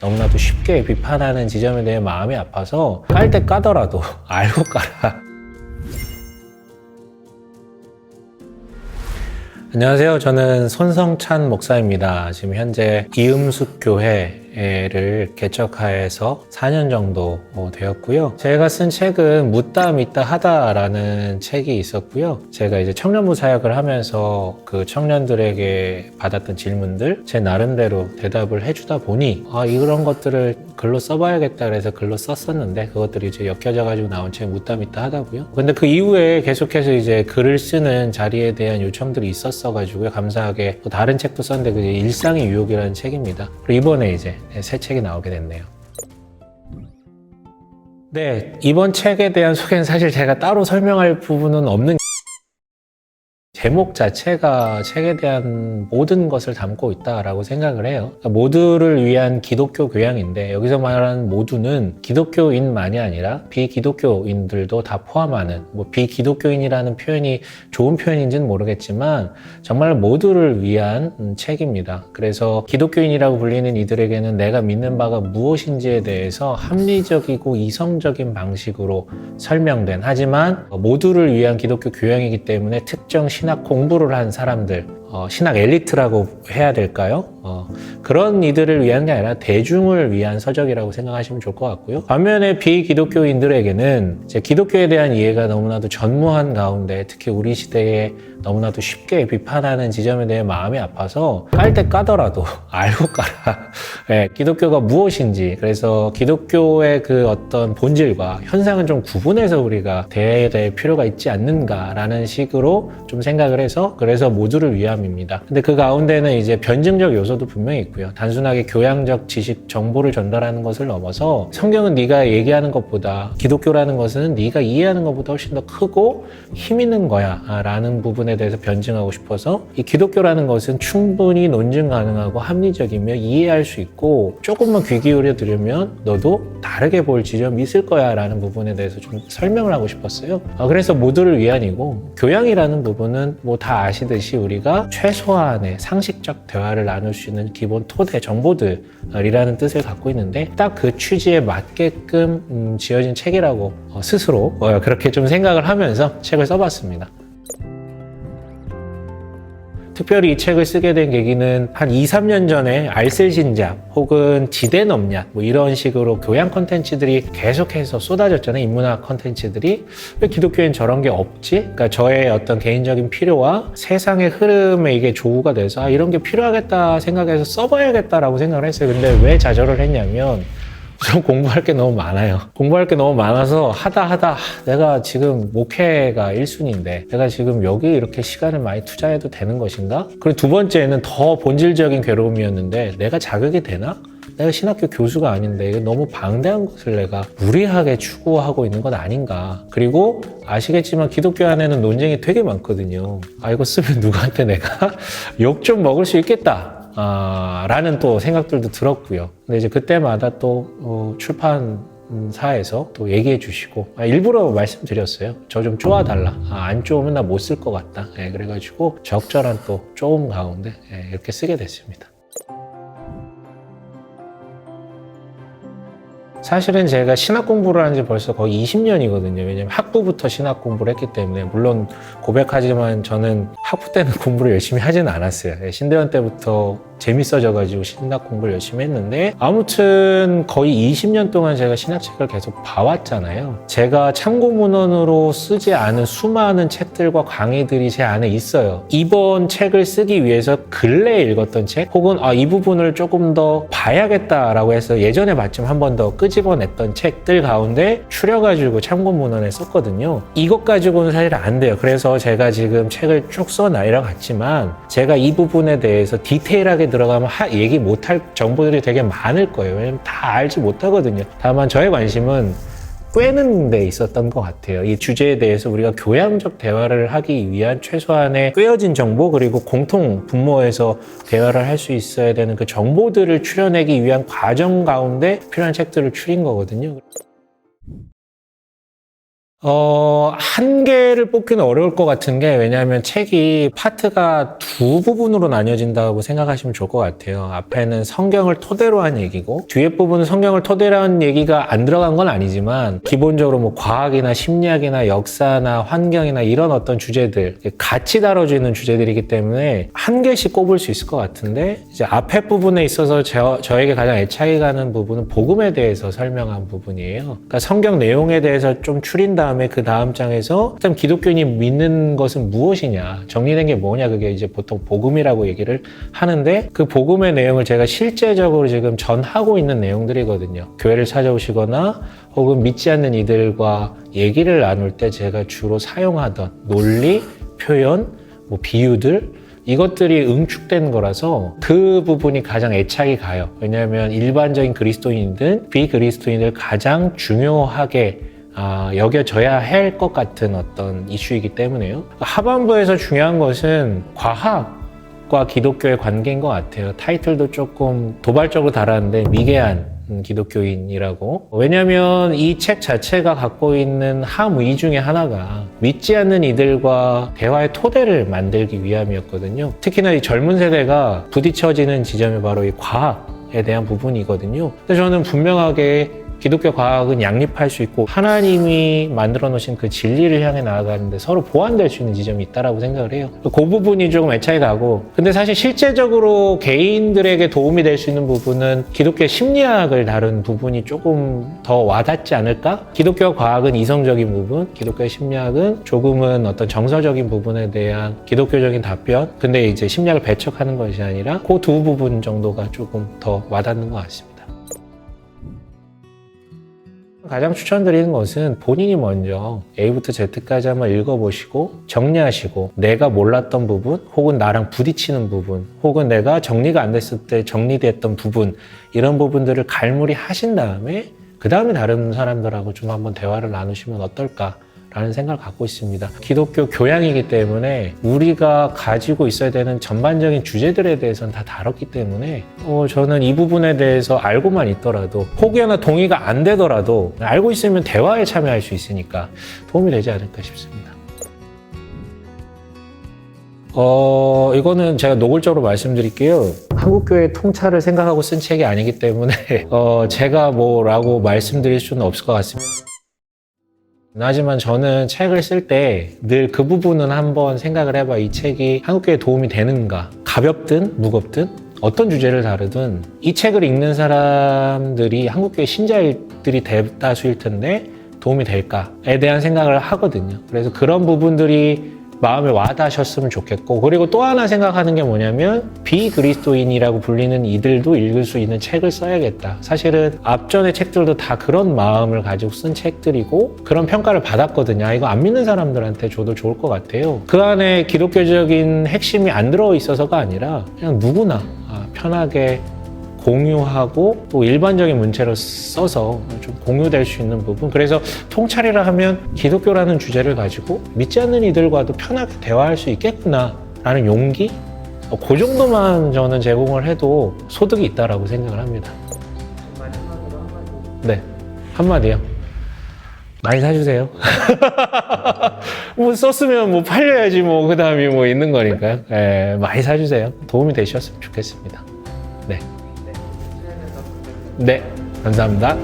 너무나도 쉽게 비판하는 지점에 대해 마음이 아파서 깔 때 까더라도 알고 까라. 안녕하세요. 저는 손성찬 목사입니다. 지금 현재 이음숙 교회를 개척하여서 4년 정도 되었고요. 제가 쓴 책은 묻다 믿다 하다라는 책이 있었고요. 제가 이제 청년부 사역을 하면서 그 청년들에게 받았던 질문들 제 나름대로 대답을 해주다 보니 이런 것들을 글로 써봐야겠다 그래서 글로 썼었는데 그것들이 이제 엮여져 가지고 나온 책 묻다 믿다 하다고요. 근데 그 이후에 계속해서 이제 글을 쓰는 자리에 대한 요청들이 있었어가지고요. 감사하게 또 다른 책도 썼는데 그게 일상의 유혹이라는 책입니다. 그리고 이번에 이제 새 책이 나오게 됐네요. 네, 이번 책에 대한 소개는 사실 제가 따로 설명할 부분은 없는 제목 자체가 책에 대한 모든 것을 담고 있다라고 생각을 해요. 그러니까 모두를 위한 기독교 교양인데 여기서 말하는 모두는 기독교인만이 아니라 비기독교인들도 다 포함하는 비기독교인이라는 표현이 좋은 표현인지는 모르겠지만 정말 모두를 위한 책입니다. 그래서 기독교인이라고 불리는 이들에게는 내가 믿는 바가 무엇인지에 대해서 합리적이고 이성적인 방식으로 설명된 하지만 모두를 위한 기독교 교양이기 때문에 특정 신학 공부를 한 사람들, 신학 엘리트라고 해야 될까요? 그런 이들을 위한 게 아니라 대중을 위한 서적이라고 생각하시면 좋을 것 같고요. 반면에 비기독교인들에게는 이제 기독교에 대한 이해가 너무나도 전무한 가운데 특히 우리 시대에 너무나도 쉽게 비판하는 지점에 대해 마음이 아파서 깔 때 까더라도 알고 까라. 네, 기독교가 무엇인지 그래서 기독교의 그 어떤 본질과 현상은 좀 구분해서 우리가 대해야 될 필요가 있지 않는가라는 식으로 좀 생각을 해서 그래서 모두를 위함입니다. 근데 그 가운데는 이제 변증적 요소도 분명히 있고요. 단순하게 교양적 지식, 정보를 전달하는 것을 넘어서 성경은 네가 얘기하는 것보다 기독교라는 것은 네가 이해하는 것보다 훨씬 더 크고 힘 있는 거야 라는 부분에 대해서 변증하고 싶어서 이 기독교라는 것은 충분히 논증 가능하고 합리적이며 이해할 수 있고 조금만 귀 기울여 들으면 너도 다르게 볼 지점이 있을 거야 라는 부분에 대해서 좀 설명을 하고 싶었어요. 그래서 모두를 위한이고 교양이라는 부분은 다 아시듯이 우리가 최소한의 상식적 대화를 나눌 수 있는 기본 토대 정보들이라는 뜻을 갖고 있는데 딱 그 취지에 맞게끔 지어진 책이라고 스스로 그렇게 좀 생각을 하면서 책을 써봤습니다. 특별히 이 책을 쓰게 된 계기는 한 2, 3년 전에 알쓸신잡 혹은 지대넘냐 이런 식으로 교양 콘텐츠들이 계속해서 쏟아졌잖아요. 인문학 콘텐츠들이. 왜 기독교엔 저런 게 없지? 그러니까 저의 어떤 개인적인 필요와 세상의 흐름에 이게 조우가 돼서 이런 게 필요하겠다 생각해서 써봐야겠다라고 생각을 했어요. 근데 왜 좌절을 했냐면 좀 공부할 게 너무 많아요. 공부할 게 너무 많아서 하다 내가 지금 목회가 1순위인데 내가 지금 여기 이렇게 시간을 많이 투자해도 되는 것인가? 그리고 두 번째는 더 본질적인 괴로움이었는데 내가 자격이 되나? 내가 신학교 교수가 아닌데 이거 너무 방대한 것을 내가 무리하게 추구하고 있는 건 아닌가. 그리고 아시겠지만 기독교 안에는 논쟁이 되게 많거든요. 이거 쓰면 누구한테 내가 욕 좀 먹을 수 있겠다. 라는 또 생각들도 들었고요. 근데 이제 그때마다 또 출판사에서 또 얘기해 주시고 일부러 말씀드렸어요. 저 좀 쪼아달라. 안 쪼으면 나 못 쓸 것 같다. 그래가지고 적절한 또 쪼음 가운데 이렇게 쓰게 됐습니다. 사실은 제가 신학 공부를 한 지 벌써 거의 20년이거든요. 왜냐면 학부부터 신학 공부를 했기 때문에 물론 고백하지만 저는 학부 때는 공부를 열심히 하지는 않았어요. 신대원 때부터 재밌어져가지고 신학 공부를 열심히 했는데 아무튼 거의 20년 동안 제가 신학책을 계속 봐왔잖아요. 제가 참고문헌으로 쓰지 않은 수많은 책들과 강의들이 제 안에 있어요. 이번 책을 쓰기 위해서 근래에 읽었던 책 혹은 이 부분을 조금 더 봐야겠다라고 해서 예전에 마침 한 번 더 끄집어냈던 책들 가운데 추려가지고 참고문헌에 썼거든요. 이것 가지고는 사실 안 돼요. 그래서 제가 지금 책을 쭉 써나이라 갔지만 제가 이 부분에 대해서 디테일하게 들어가면 얘기 못할 정보들이 되게 많을 거예요. 왜냐면 다 알지 못하거든요. 다만 저의 관심은 꿰는 데 있었던 것 같아요. 이 주제에 대해서 우리가 교양적 대화를 하기 위한 최소한의 꿰어진 정보 그리고 공통 분모에서 대화를 할 수 있어야 되는 그 정보들을 추려내기 위한 과정 가운데 필요한 책들을 추린 거거든요. 한 개를 뽑기는 어려울 것 같은 게, 왜냐하면 책이 파트가 두 부분으로 나뉘어진다고 생각하시면 좋을 것 같아요. 앞에는 성경을 토대로 한 얘기고, 뒤에 부분은 성경을 토대로 한 얘기가 안 들어간 건 아니지만, 기본적으로 뭐 과학이나 심리학이나 역사나 환경이나 이런 어떤 주제들, 같이 다뤄지는 주제들이기 때문에 한 개씩 꼽을 수 있을 것 같은데, 이제 앞에 부분에 있어서 저에게 가장 애착이 가는 부분은 복음에 대해서 설명한 부분이에요. 그러니까 성경 내용에 대해서 좀 추린 다음에 그 다음 장에서 일단 기독교인이 믿는 것은 무엇이냐, 정리된 게 뭐냐, 그게 이제 보통 복음이라고 얘기를 하는데, 그 복음의 내용을 제가 실제적으로 지금 전하고 있는 내용들이거든요. 교회를 찾아오시거나 혹은 믿지 않는 이들과 얘기를 나눌 때 제가 주로 사용하던 논리, 표현, 뭐 비유들, 이것들이 응축된 거라서 그 부분이 가장 애착이 가요. 왜냐하면 일반적인 그리스도인이든 비그리스도인을 가장 중요하게 여겨져야 할 것 같은 어떤 이슈이기 때문에요. 하반부에서 중요한 것은 과학과 기독교의 관계인 것 같아요. 타이틀도 조금 도발적으로 달았는데 미개한 기독교인이라고. 왜냐하면 이 책 자체가 갖고 있는 함의 중에 하나가 믿지 않는 이들과 대화의 토대를 만들기 위함이었거든요. 특히나 이 젊은 세대가 부딪혀지는 지점이 바로 이 과학에 대한 부분이거든요. 그래서 저는 분명하게 기독교 과학은 양립할 수 있고 하나님이 만들어 놓으신 그 진리를 향해 나아가는데 서로 보완될 수 있는 지점이 있다고 생각을 해요. 그 부분이 조금 애착이 가고, 근데 사실 실제적으로 개인들에게 도움이 될 수 있는 부분은 기독교 심리학을 다룬 부분이 조금 더 와닿지 않을까? 기독교 과학은 이성적인 부분, 기독교 심리학은 조금은 어떤 정서적인 부분에 대한 기독교적인 답변, 근데 이제 심리학을 배척하는 것이 아니라 그 두 부분 정도가 조금 더 와닿는 것 같습니다. 가장 추천드리는 것은 본인이 먼저 A부터 Z까지 한번 읽어보시고 정리하시고, 내가 몰랐던 부분 혹은 나랑 부딪히는 부분 혹은 내가 정리가 안 됐을 때 정리됐던 부분, 이런 부분들을 갈무리 하신 다음에 그 다음에 다른 사람들하고 좀 한번 대화를 나누시면 어떨까 라는 생각을 갖고 있습니다. 기독교 교양이기 때문에 우리가 가지고 있어야 되는 전반적인 주제들에 대해서는 다 다뤘기 때문에 저는 이 부분에 대해서 알고만 있더라도, 혹여나 동의가 안 되더라도 알고 있으면 대화에 참여할 수 있으니까 도움이 되지 않을까 싶습니다. 이거는 제가 노골적으로 말씀드릴게요. 한국교회 통찰을 생각하고 쓴 책이 아니기 때문에 제가 뭐라고 말씀드릴 수는 없을 것 같습니다. 하지만 저는 책을 쓸 때 늘 그 부분은 한번 생각을 해봐. 이 책이 한국교회에 도움이 되는가? 가볍든 무겁든 어떤 주제를 다루든 이 책을 읽는 사람들이 한국교회 신자들이 대다수일 텐데 도움이 될까에 대한 생각을 하거든요. 그래서 그런 부분들이 마음에 와닿으셨으면 좋겠고, 그리고 또 하나 생각하는 게 뭐냐면 비그리스도인이라고 불리는 이들도 읽을 수 있는 책을 써야겠다. 사실은 앞전의 책들도 다 그런 마음을 가지고 쓴 책들이고 그런 평가를 받았거든요. 이거 안 믿는 사람들한테 줘도 좋을 것 같아요. 그 안에 기독교적인 핵심이 안 들어있어서가 아니라 그냥 누구나 편하게 공유하고 또 일반적인 문체로 써서 좀 공유될 수 있는 부분, 그래서 통찰이라 하면 기독교라는 주제를 가지고 믿지 않는 이들과도 편하게 대화할 수 있겠구나 라는 용기, 그 정도만 저는 제공을 해도 소득이 있다라고 생각을 합니다. 마지막으로 한마디. 네, 한마디요. 많이 사주세요. 뭐 썼으면 뭐 팔려야지 뭐 그 다음이 뭐 있는 거니까요. 네, 많이 사주세요. 도움이 되셨으면 좋겠습니다. 네. 네, 감사합니다.